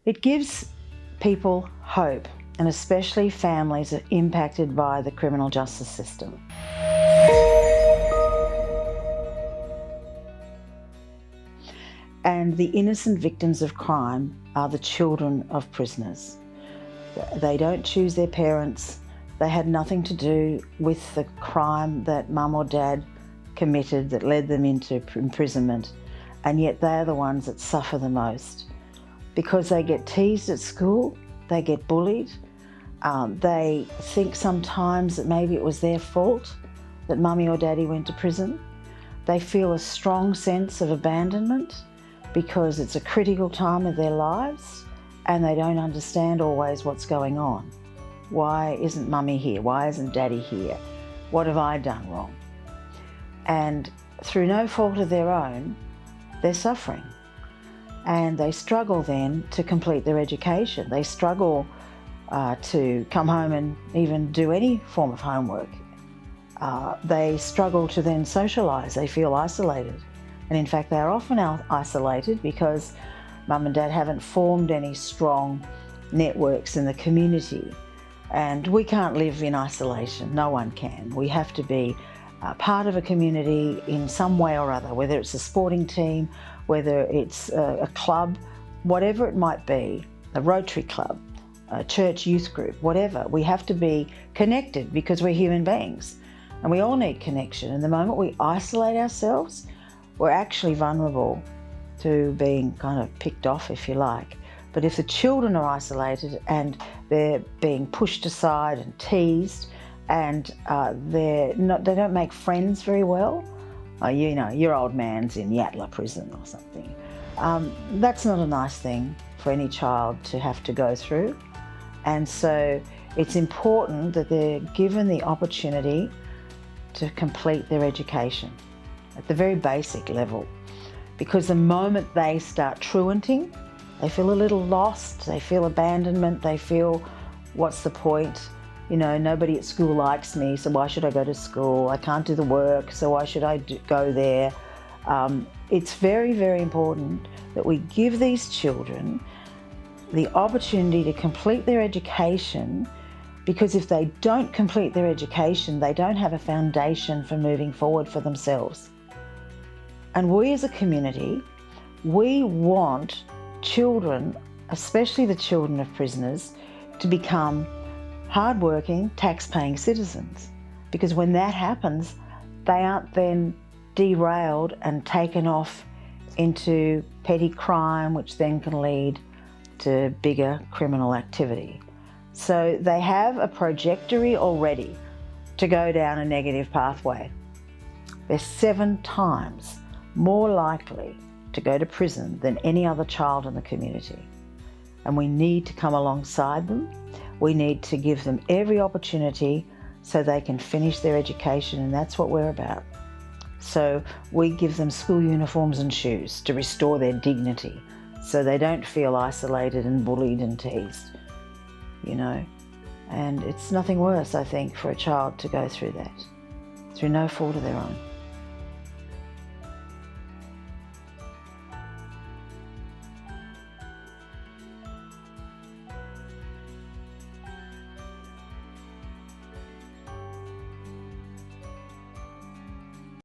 It gives people hope, and especially families that are impacted by the criminal justice system. And the innocent victims of crime are the children of prisoners. They don't choose their parents. They had nothing to do with the crime that mum or dad committed that led them into imprisonment, and yet they're the ones that suffer the most because they get teased at school, they get bullied, they think sometimes that maybe it was their fault that mummy or daddy went to prison. They feel a strong sense of abandonment because it's a critical time of their lives and they don't understand always what's going on. Why isn't mummy here? Why isn't daddy here? What have I done wrong? And through no fault of their own, they're suffering. And they struggle then to complete their education. They struggle to come home and even do any form of homework. They struggle to then socialise. They feel isolated. And in fact, they're often isolated because mum and dad haven't formed any strong networks in the community. And we can't live in isolation. No one can. We have to be part of a community in some way or other, whether it's a sporting team, whether it's a club, whatever it might be, a Rotary club, a church youth group, whatever. We have to be connected because we're human beings and we all need connection. And the moment we isolate ourselves, we're actually vulnerable to being kind of picked off, if you like. But if the children are isolated and they're being pushed aside and teased and they don't make friends very well, your old man's in Yatala prison or something. That's not a nice thing for any child to have to go through. And so it's important that they're given the opportunity to complete their education at the very basic level. Because the moment they start truanting, they feel a little lost, they feel abandonment, they feel, what's the point? Nobody at school likes me, so why should I go to school? I can't do the work, so why should I go there? It's very, very important that we give these children the opportunity to complete their education, because if they don't complete their education, they don't have a foundation for moving forward for themselves. And we as a community, we want children, especially the children of prisoners, to become hardworking, tax-paying citizens. Because when that happens, they aren't then derailed and taken off into petty crime, which then can lead to bigger criminal activity. So they have a trajectory already to go down a negative pathway. They're 7 times more likely to go to prison than any other child in the community. And we need to come alongside them. We need to give them every opportunity so they can finish their education, and that's what we're about. So we give them school uniforms and shoes to restore their dignity so they don't feel isolated and bullied and teased, And it's nothing worse, I think, for a child to go through that, through no fault of their own.